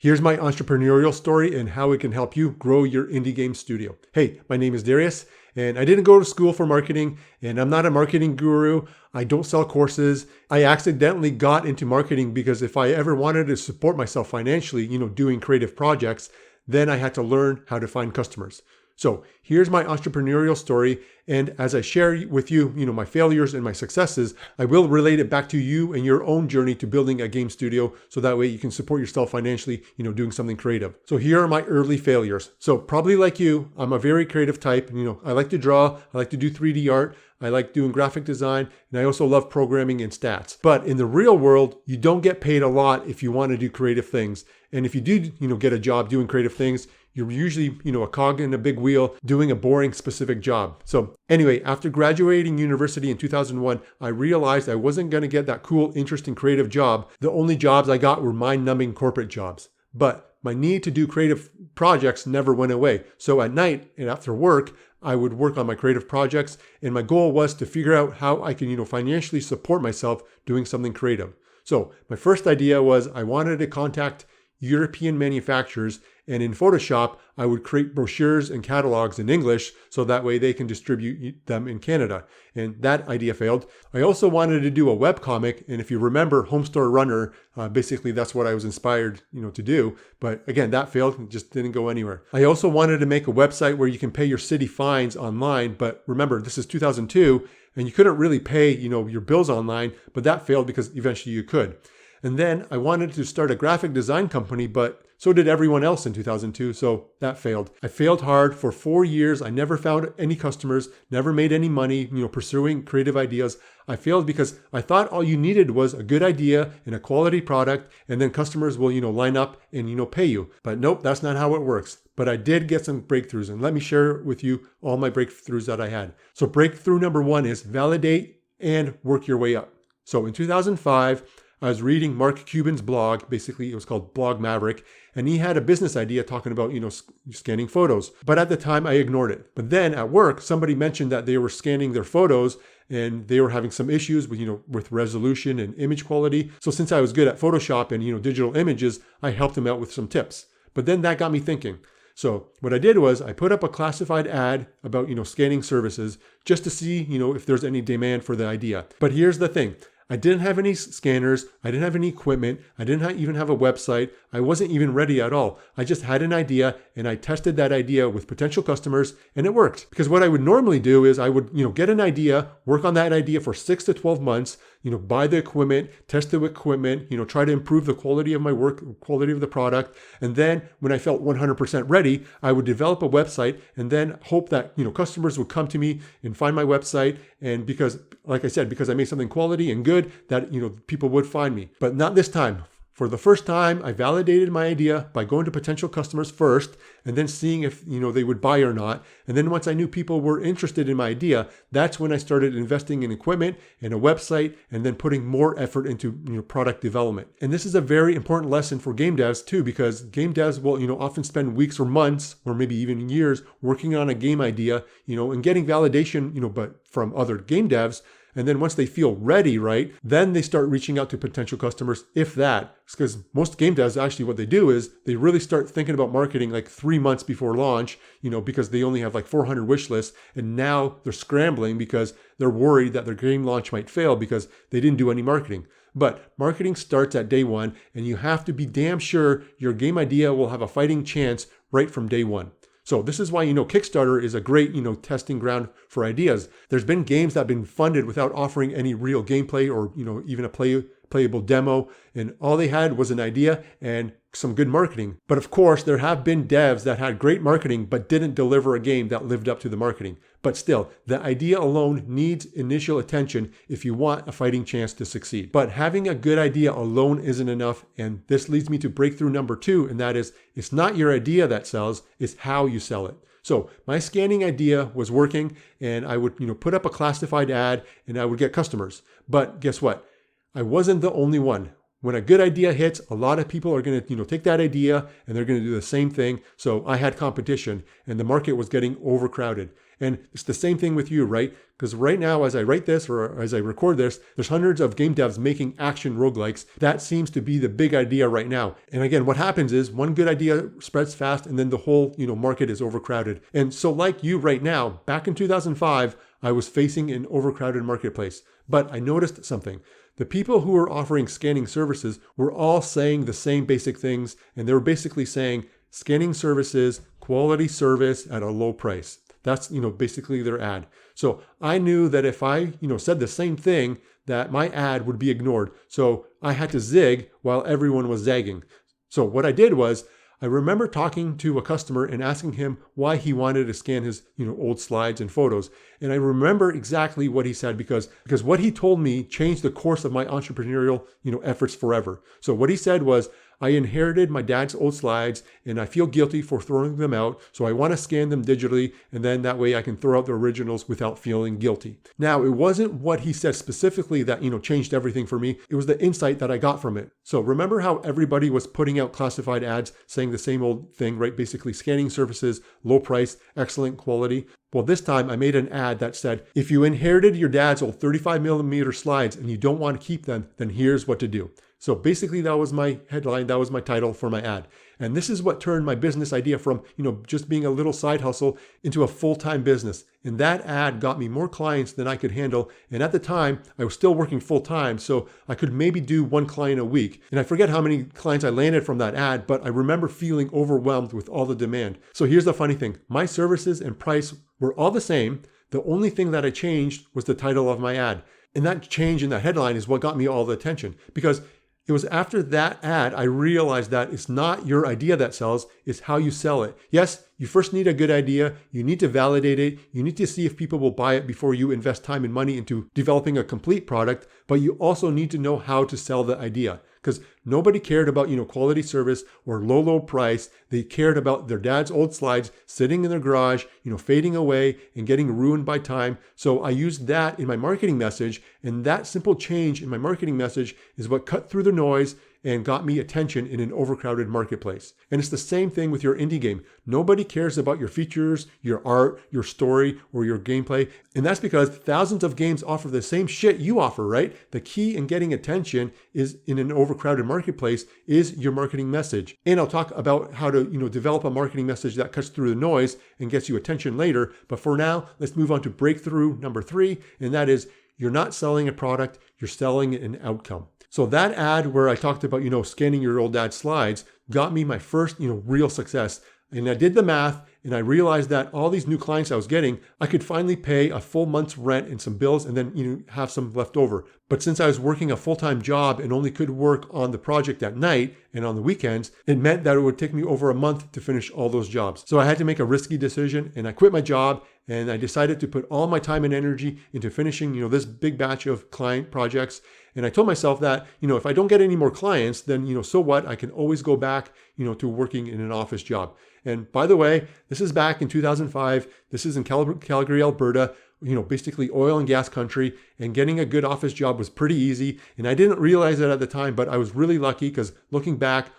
Here's my entrepreneurial story and how it can help you grow your indie game studio. Hey, my name is Darius, and I didn't go to school for marketing, and I'm not a marketing guru. I don't sell courses. I accidentally got into marketing because if I ever wanted to support myself financially, doing creative projects, then I had to learn how to find customers. So here's my entrepreneurial story. And as I share with you, my failures and my successes, I will relate it back to you and your own journey to building a game studio. So that way you can support yourself financially, doing something creative. So here are my early failures. So probably like you, I'm a very creative type. I like to draw. I like to do 3D art. I like doing graphic design. And I also love programming and stats. But in the real world, you don't get paid a lot if you want to do creative things. And if you do, get a job doing creative things, you're usually, a cog in a big wheel doing a boring specific job. So anyway, after graduating university in 2001, I realized I wasn't going to get that cool, interesting, creative job. The only jobs I got were mind-numbing corporate jobs. But my need to do creative projects never went away. So at night and after work, I would work on my creative projects. And my goal was to figure out how I can, financially support myself doing something creative. So my first idea was I wanted to contact European manufacturers, and in Photoshop, I would create brochures and catalogs in English so that way they can distribute them in Canada. And that idea failed. I also wanted to do a webcomic, and if you remember Homestar Runner, basically that's what I was inspired, to do. But again, that failed and just didn't go anywhere. I also wanted to make a website where you can pay your city fines online, but remember, this is 2002, and you couldn't really pay, your bills online, but that failed because eventually you could. And then I wanted to start a graphic design company, but so did everyone else in 2002, so that failed. I failed hard for 4 years. I never found any customers, never made any money, pursuing creative ideas. I failed because I thought all you needed was a good idea and a quality product, and then customers will, line up and, pay you. But nope, that's not how it works. But I did get some breakthroughs, and let me share with you all my breakthroughs that I had. So breakthrough number 1 is validate and work your way up. So in 2005, I was reading Mark Cuban's blog. Basically, it was called Blog Maverick. And he had a business idea talking about, scanning photos. But at the time, I ignored it. But then at work, somebody mentioned that they were scanning their photos and they were having some issues with, with resolution and image quality. So since I was good at Photoshop and, digital images, I helped him out with some tips. But then that got me thinking. So what I did was I put up a classified ad about, scanning services just to see, if there's any demand for the idea. But here's the thing. I didn't have any scanners. I didn't have any equipment. I didn't even have a website. I wasn't even ready at all. I just had an idea and I tested that idea with potential customers and it worked. Because what I would normally do is I would, get an idea, work on that idea for 6 to 12 months, buy the equipment, test the equipment, try to improve the quality of my work, quality of the product. And then when I felt 100% ready, I would develop a website and then hope that, customers would come to me and find my website. And because, like I said, because I made something quality and good, that, people would find me. But not this time. For the first time, I validated my idea by going to potential customers first and then seeing if, they would buy or not. And then once I knew people were interested in my idea, that's when I started investing in equipment and a website and then putting more effort into, product development. And this is a very important lesson for game devs too, because game devs will, often spend weeks or months or maybe even years working on a game idea, and getting validation, but from other game devs. And then once they feel ready, right, then they start reaching out to potential customers, if that. Because most game devs, actually what they do is they really start thinking about marketing like 3 months before launch, because they only have like 400 wish lists. And now they're scrambling because they're worried that their game launch might fail because they didn't do any marketing. But marketing starts at day 1, and you have to be damn sure your game idea will have a fighting chance right from day 1. So this is why, Kickstarter is a great, testing ground for ideas. There's been games that have been funded without offering any real gameplay or, even a playable demo. And all they had was an idea and some good marketing. But of course, there have been devs that had great marketing, but didn't deliver a game that lived up to the marketing. But still, the idea alone needs initial attention if you want a fighting chance to succeed. But having a good idea alone isn't enough. And this leads me to breakthrough number 2. And that is, it's not your idea that sells, it's how you sell it. So my scanning idea was working and I would, put up a classified ad and I would get customers. But guess what? I wasn't the only one. when a good idea hits, a lot of people are going to, take that idea and they're going to do the same thing. So I had competition and the market was getting overcrowded. And it's the same thing with you, right? Because right now, as I write this or as I record this, there's hundreds of game devs making action roguelikes. That seems to be the big idea right now. And again, what happens is one good idea spreads fast and then the whole, market is overcrowded. And so like you right now, back in 2005, I was facing an overcrowded marketplace. But I noticed something. The people who were offering scanning services were all saying the same basic things. And they were basically saying scanning services, quality service at a low price. That's, basically their ad. So I knew that if I, said the same thing, that my ad would be ignored. So I had to zig while everyone was zagging. So what I did was I remember talking to a customer and asking him why he wanted to scan his, old slides and photos. And I remember exactly what he said because what he told me changed the course of my entrepreneurial, efforts forever. So what he said was, I inherited my dad's old slides and I feel guilty for throwing them out. So I want to scan them digitally and then that way I can throw out the originals without feeling guilty. Now, it wasn't what he said specifically that, changed everything for me. It was the insight that I got from it. So remember how everybody was putting out classified ads saying the same old thing, right? Basically scanning services, low price, excellent quality. Well, this time I made an ad that said, if you inherited your dad's old 35mm slides and you don't want to keep them, then here's what to do. So basically that was my headline, that was my title for my ad. And this is what turned my business idea from, just being a little side hustle into a full-time business. And that ad got me more clients than I could handle. And at the time, I was still working full-time, so I could maybe do one client a week. And I forget how many clients I landed from that ad, but I remember feeling overwhelmed with all the demand. So here's the funny thing. My services and price were all the same. The only thing that I changed was the title of my ad. And that change in that headline is what got me all the attention, because it was after that ad, I realized that it's not your idea that sells, it's how you sell it. Yes, you first need a good idea. You need to validate it. You need to see if people will buy it before you invest time and money into developing a complete product. But you also need to know how to sell the idea, because nobody cared about, quality service or low price. They cared about their dad's old slides sitting in their garage, fading away and getting ruined by time. So I used that in my marketing message. And that simple change in my marketing message is what cut through the noise and got me attention in an overcrowded marketplace. And it's the same thing with your indie game. Nobody cares about your features, your art, your story, or your gameplay. And that's because thousands of games offer the same shit you offer, right? The key in getting attention is in an overcrowded marketplace is your marketing message. And I'll talk about how to, develop a marketing message that cuts through the noise and gets you attention later. But for now, let's move on to breakthrough number 3. And that is, you're not selling a product, you're selling an outcome. So that ad where I talked about, scanning your old dad's slides got me my first, real success. And I did the math and I realized that all these new clients I was getting, I could finally pay a full month's rent and some bills and then, have some left over. But since I was working a full-time job and only could work on the project at night and on the weekends, it meant that it would take me over a month to finish all those jobs. So I had to make a risky decision and I quit my job and I decided to put all my time and energy into finishing, this big batch of client projects. And I told myself that, if I don't get any more clients, then, so what? I can always go back, to working in an office job. And by the way, this is back in 2005. This is in Calgary, Alberta, basically oil and gas country, and getting a good office job was pretty easy. And I didn't realize it at the time, but I was really lucky because looking back,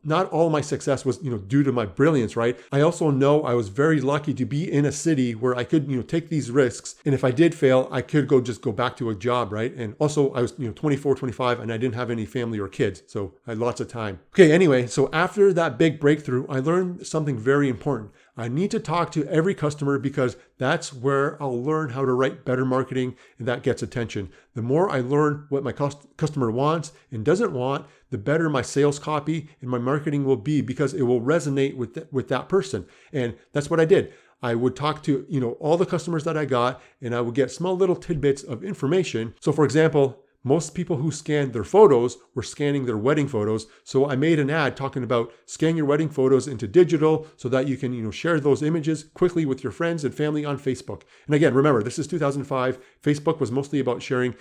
not all my success was, due to my brilliance, right? I also know I was very lucky to be in a city where I could, take these risks. And if I did fail, I could just go back to a job, right? And also I was, 24, 25, and I didn't have any family or kids. So I had lots of time. Okay, anyway, so after that big breakthrough, I learned something very important. I need to talk to every customer because that's where I'll learn how to write better marketing and that gets attention. The more I learn what my customer wants and doesn't want, the better my sales copy and my marketing will be because it will resonate with that person. And that's what I did. I would talk to, all the customers that I got and I would get small little tidbits of information. So for example, most people who scanned their photos were scanning their wedding photos. So I made an ad talking about scan your wedding photos into digital so that you can, share those images quickly with your friends and family on Facebook. And again, remember, this is 2005. Facebook was mostly about sharing,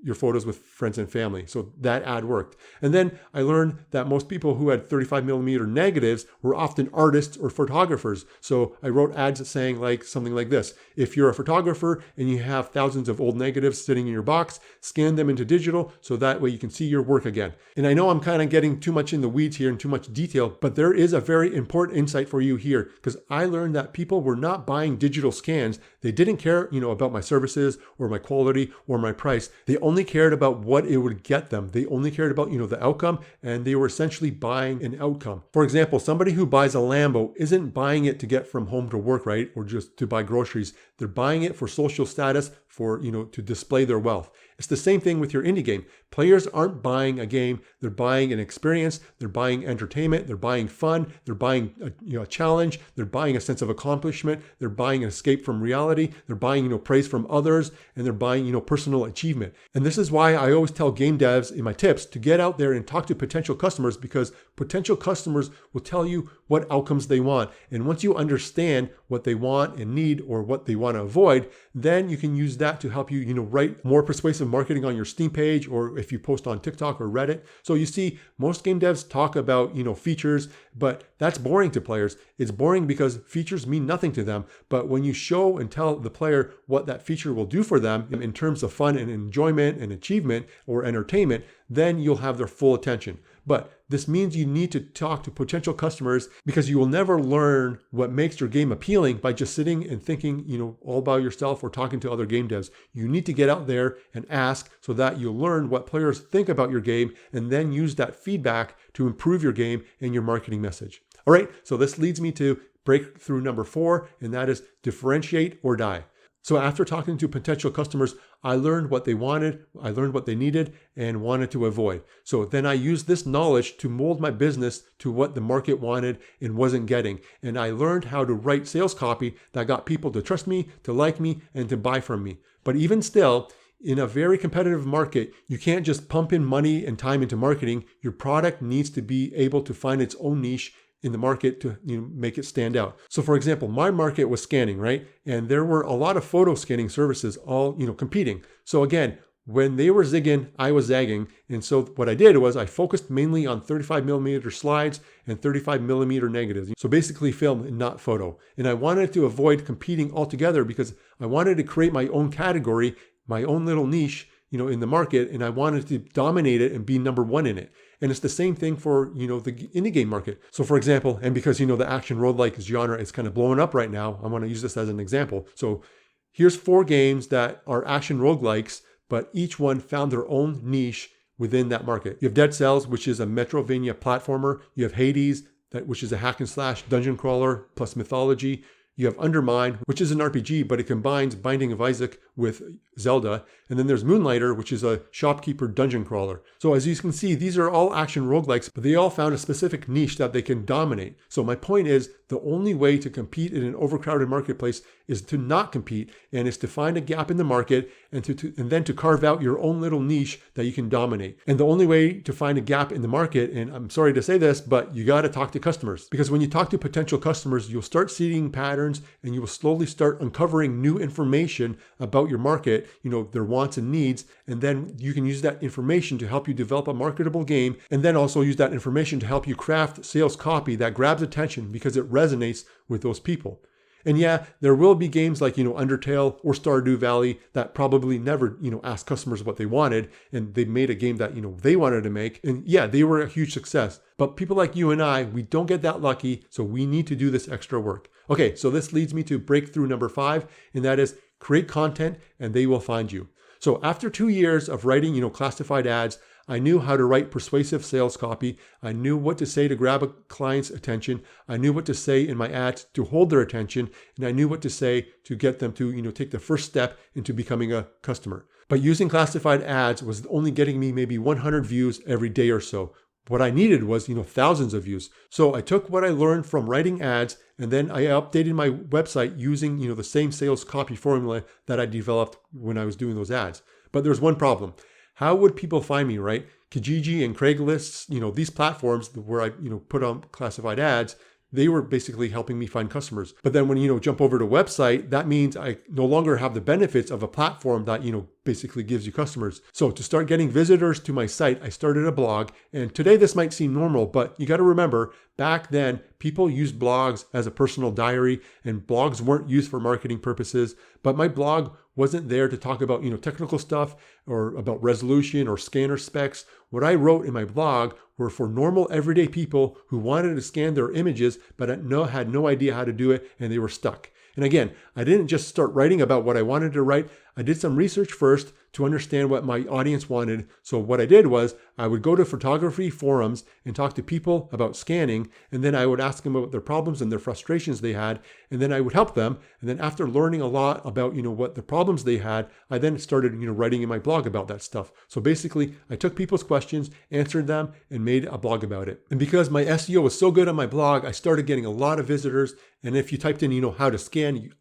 your photos with friends and family. So that ad worked. And then I learned that most people who had 35 millimeter negatives were often artists or photographers. So I wrote ads saying like something like this: if you're a photographer and you have thousands of old negatives sitting in your box, scan them into digital so that way you can see your work again. And I know I'm kind of getting too much in the weeds here and too much detail, but there is a very important insight for you here, because I learned that people were not buying digital scans. They didn't care, about my services or my quality or my price. They only cared about what it would get them. They only cared about, the outcome, and they were essentially buying an outcome. For example, somebody who buys a Lambo isn't buying it to get from home to work, right? Or just to buy groceries. They're buying it for social status, for, to display their wealth. It's the same thing with your indie game. Players aren't buying a game. They're buying an experience. They're buying entertainment. They're buying fun. They're buying a challenge. They're buying a sense of accomplishment. They're buying an escape from reality. They're buying, praise from others, and they're buying, personal achievement. And this is why I always tell game devs in my tips to get out there and talk to potential customers, because potential customers will tell you what outcomes they want. And once you understand what they want and need, or what they want to avoid, then you can use that to help you, write more persuasive marketing on your Steam page, or if you post on TikTok or Reddit. So you see, most game devs talk about, features, but that's boring to players. It's boring because features mean nothing to them. But when you show and tell the player what that feature will do for them in terms of fun and enjoyment and achievement or entertainment, then you'll have their full attention. But this means you need to talk to potential customers, because you will never learn what makes your game appealing by just sitting and thinking, all by yourself or talking to other game devs. You need to get out there and ask, so that you'll learn what players think about your game, and then use that feedback to improve your game and your marketing message. All right, so this leads me to breakthrough number 4, and that is differentiate or die. So after talking to potential customers, I learned what they wanted, I learned what they needed and wanted to avoid. So then I used this knowledge to mold my business to what the market wanted and wasn't getting. And I learned how to write sales copy that got people to trust me, to like me, and to buy from me. But even still, in a very competitive market, you can't just pump in money and time into marketing. Your product needs to be able to find its own niche in the market to make it stand out. So for example, my market was scanning, right? And there were a lot of photo scanning services all competing. So again, when they were zigging, I was zagging. And so what I did was I focused mainly on 35 millimeter slides and 35 millimeter negatives. So basically film and not photo. And I wanted to avoid competing altogether, because I wanted to create my own category, my own little niche, in the market, and I wanted to dominate it and be number one in it. And it's the same thing for, the indie game market. So for example, and because, the action roguelike genre is kind of blowing up right now, I want to use this as an example. So here's 4 games that are action roguelikes, but each one found their own niche within that market. You have Dead Cells, which is a Metroidvania platformer. You have Hades, which is a hack and slash dungeon crawler plus mythology. You have Undermine, which is an RPG, but it combines Binding of Isaac with Zelda. And then there's Moonlighter, which is a shopkeeper dungeon crawler. So as you can see, these are all action roguelikes, but they all found a specific niche that they can dominate. So my point is, the only way to compete in an overcrowded marketplace is to not compete, and is to find a gap in the market and then to carve out your own little niche that you can dominate. And the only way to find a gap in the market, and I'm sorry to say this, but you got to talk to customers, because when you talk to potential customers, you'll start seeing patterns, and you will slowly start uncovering new information about your market, their wants and needs. And then you can use that information to help you develop a marketable game, and then also use that information to help you craft sales copy that grabs attention because it resonates with those people. And yeah, there will be games like, Undertale or Stardew Valley that probably never, asked customers what they wanted, and they made a game that, they wanted to make. And yeah, they were a huge success. But people like you and I, we don't get that lucky, so we need to do this extra work. Okay, so this leads me to breakthrough number 5, and that is create content and they will find you. So after 2 years of writing, classified ads, I knew how to write persuasive sales copy. I knew what to say to grab a client's attention. I knew what to say in my ads to hold their attention. And I knew what to say to get them to, take the first step into becoming a customer. But using classified ads was only getting me maybe 100 views every day or so. What I needed was, thousands of views. So I took what I learned from writing ads, and then I updated my website using, the same sales copy formula that I developed when I was doing those ads. But there's one problem. How would people find me, right? Kijiji and Craigslist, these platforms where I, put on classified ads, they were basically helping me find customers. But then when, jump over to website, that means I no longer have the benefits of a platform that, basically gives you customers. So to start getting visitors to my site, I started a blog. And today this might seem normal, but you got to remember back then people used blogs as a personal diary, and blogs weren't used for marketing purposes. But my blog wasn't there to talk about, technical stuff or about resolution or scanner specs. What I wrote in my blog were for normal everyday people who wanted to scan their images, but had no idea how to do it, and they were stuck. And again, I didn't just start writing about what I wanted to write. I did some research first to understand what my audience wanted. So what I did was I would go to photography forums and talk to people about scanning. And then I would ask them about their problems and their frustrations they had. And then I would help them. And then after learning a lot about, what the problems they had, I then started, writing in my blog about that stuff. So basically I took people's questions, answered them, and made a blog about it. And because my SEO was so good on my blog, I started getting a lot of visitors. And if you typed in, how to scan,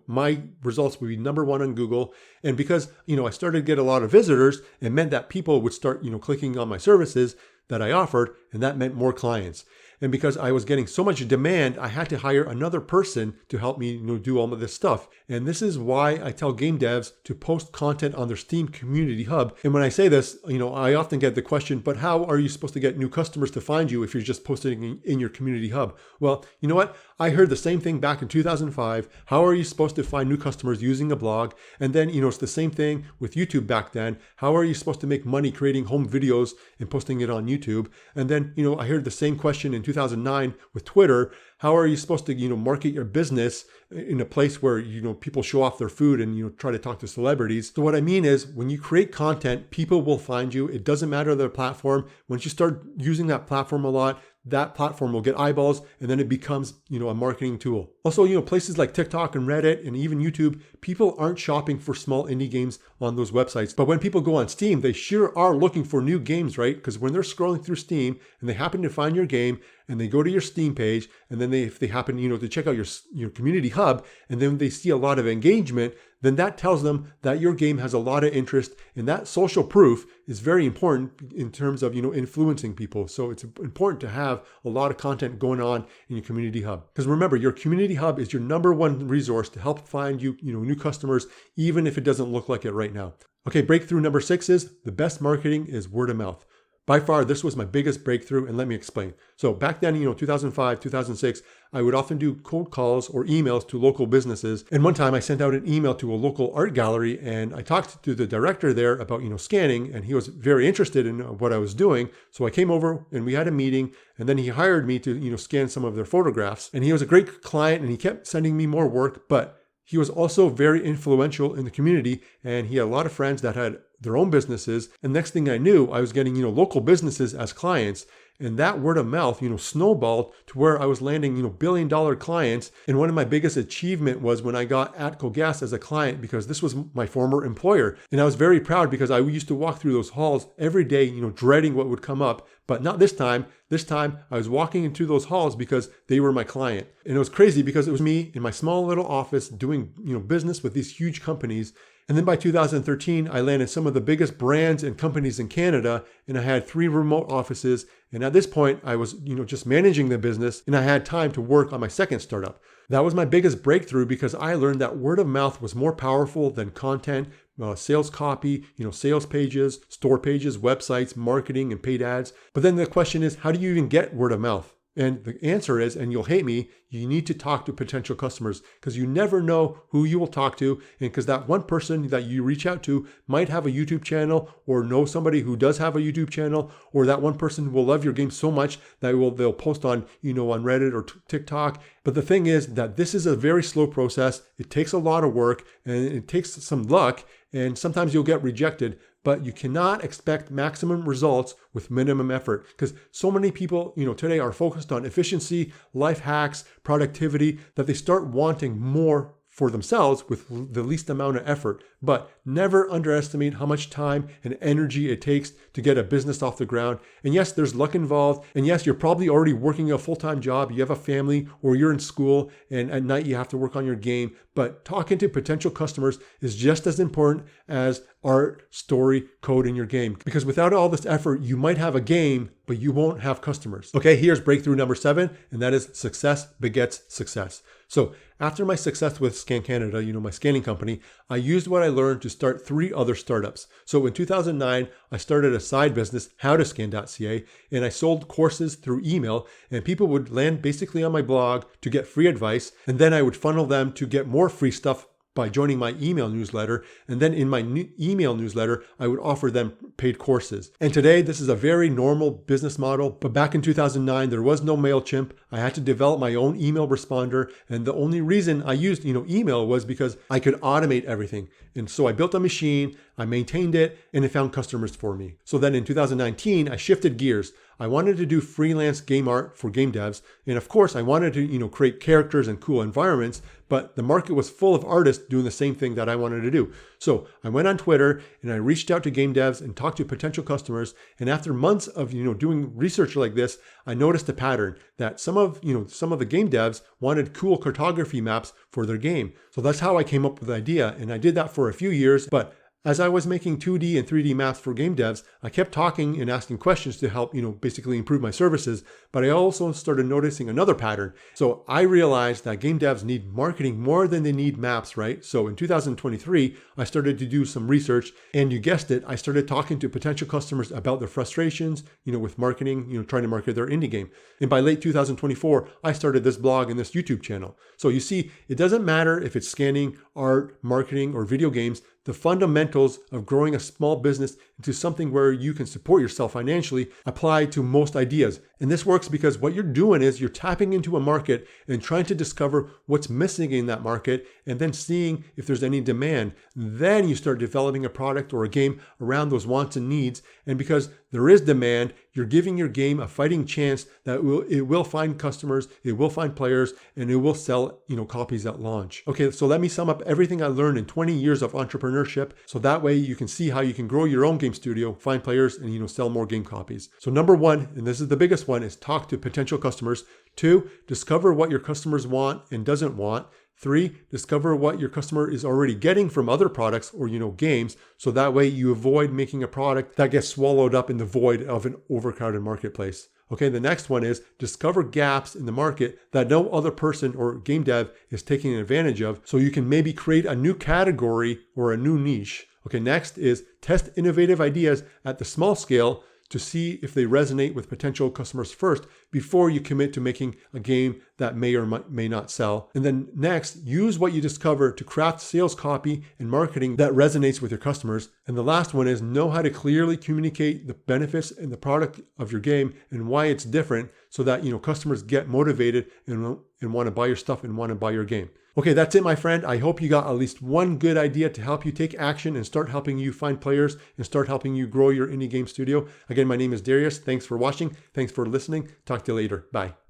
my results would be number one on Google. And because, I started to get a lot of visitors, it meant that people would start, clicking on my services that I offered, and that meant more clients. And because I was getting so much demand, I had to hire another person to help me, do all of this stuff. And this is why I tell game devs to post content on their Steam community hub. And when I say this, I often get the question, but how are you supposed to get new customers to find you if you're just posting in your community hub? Well, you know what? I heard the same thing back in 2005. How are you supposed to find new customers using a blog? And then, it's the same thing with YouTube back then. How are you supposed to make money creating home videos and posting it on YouTube? And then, I heard the same question in 2009 with Twitter. How are you supposed to, market your business in a place where, people show off their food and, try to talk to celebrities? So what I mean is when you create content, people will find you. It doesn't matter the platform. Once you start using that platform a lot, that platform will get eyeballs, and then it becomes, a marketing tool. Also, places like TikTok and Reddit and even YouTube, people aren't shopping for small indie games on those websites. But when people go on Steam, they sure are looking for new games, right? Because when they're scrolling through Steam and they happen to find your game and they go to your Steam page, and then if they happen, to check out your community hub, and then they see a lot of engagement, then that tells them that your game has a lot of interest, and that social proof is very important in terms of, influencing people. So it's important to have a lot of content going on in your community hub. Because remember, your community hub is your number one resource to help find you, new customers, even if it doesn't look like it right now. Okay, breakthrough number 6 is the best marketing is word of mouth. By far, this was my biggest breakthrough, and let me explain. So back then, 2005, 2006, I would often do cold calls or emails to local businesses. And one time I sent out an email to a local art gallery, and I talked to the director there about, scanning, and he was very interested in what I was doing. So I came over and we had a meeting, and then he hired me to, scan some of their photographs. And he was a great client, and he kept sending me more work, but he was also very influential in the community, and he had a lot of friends that had their own businesses. And next thing I knew, I was getting, local businesses as clients. And that word of mouth, snowballed to where I was landing, billion-dollar clients. And one of my biggest achievement was when I got Atco Gas as a client, because this was my former employer. And I was very proud because I used to walk through those halls every day, dreading what would come up. But not this time. This time I was walking into those halls because they were my client. And it was crazy because it was me in my small little office doing, business with these huge companies. And then by 2013, I landed some of the biggest brands and companies in Canada, and I had 3 remote offices. And at this point, I was, just managing the business, and I had time to work on my second startup. That was my biggest breakthrough because I learned that word of mouth was more powerful than content, sales copy, sales pages, store pages, websites, marketing, and paid ads. But then the question is, how do you even get word of mouth? And the answer is, and you'll hate me, you need to talk to potential customers, because you never know who you will talk to. And because that one person that you reach out to might have a YouTube channel or know somebody who does have a YouTube channel, or that one person will love your game so much that they'll post on, on Reddit or TikTok. But the thing is that this is a very slow process. It takes a lot of work and it takes some luck, and sometimes you'll get rejected. But you cannot expect maximum results with minimum effort, because so many people, today are focused on efficiency, life hacks, productivity, that they start wanting more for themselves with the least amount of effort. But never underestimate how much time and energy it takes to get a business off the ground. And yes, there's luck involved. And yes, you're probably already working a full-time job. You have a family or you're in school and at night you have to work on your game. But talking to potential customers is just as important as art, story, code in your game. Because without all this effort, you might have a game, but you won't have customers. Okay, here's breakthrough number 7, and that is success begets success. So after my success with Scan Canada, my scanning company, I used what I learned to start 3 other startups. So in 2009, I started a side business, howtoscan.ca, and I sold courses through email, and people would land basically on my blog to get free advice, and then I would funnel them to get more free stuff by joining my email newsletter. And then in my email newsletter, I would offer them paid courses. And today, this is a very normal business model. But back in 2009, there was no MailChimp. I had to develop my own email responder. And the only reason I used, email was because I could automate everything. And so I built a machine, I maintained it, and it found customers for me. So then in 2019, I shifted gears. I wanted to do freelance game art for game devs. And of course, I wanted to, create characters and cool environments, but the market was full of artists doing the same thing that I wanted to do. So I went on Twitter and I reached out to game devs and talked to potential customers. And after months of, doing research like this, I noticed a pattern that some of the game devs wanted cool cartography maps for their game. So that's how I came up with the idea. And I did that for a few years, but as I was making 2D and 3D maps for game devs, I kept talking and asking questions to help, basically improve my services. But I also started noticing another pattern. So I realized that game devs need marketing more than they need maps, right? So in 2023, I started to do some research, and you guessed it, I started talking to potential customers about their frustrations, with marketing, trying to market their indie game. And by late 2024, I started this blog and this YouTube channel. So you see, it doesn't matter if it's scanning, art, marketing, or video games. The fundamentals of growing a small business into something where you can support yourself financially apply to most ideas. And this works because what you're doing is you're tapping into a market and trying to discover what's missing in that market and then seeing if there's any demand. Then you start developing a product or a game around those wants and needs. And because there is demand, you're giving your game a fighting chance that it will find customers, it will find players, and it will sell, copies at launch. Okay, so let me sum up everything I learned in 20 years of entrepreneurship. So that way you can see how you can grow your own game studio, find players, and sell more game copies. So number 1, and this is the biggest one, is talk to potential customers. 2, discover what your customers want and doesn't want. 3, discover what your customer is already getting from other products or, games. So that way you avoid making a product that gets swallowed up in the void of an overcrowded marketplace. Okay, the next one is discover gaps in the market that no other person or game dev is taking advantage of. So you can maybe create a new category or a new niche. Okay, next is test innovative ideas at the small scale to see if they resonate with potential customers first before you commit to making a game that may or may not sell. And then next, use what you discover to craft sales copy and marketing that resonates with your customers. And the last one is know how to clearly communicate the benefits and the product of your game and why it's different so that, customers get motivated and want to buy your stuff and want to buy your game. Okay, that's it, my friend. I hope you got at least one good idea to help you take action and start helping you find players and start helping you grow your indie game studio. Again, my name is Darius. Thanks for watching. Thanks for listening. Talk to you later. Bye.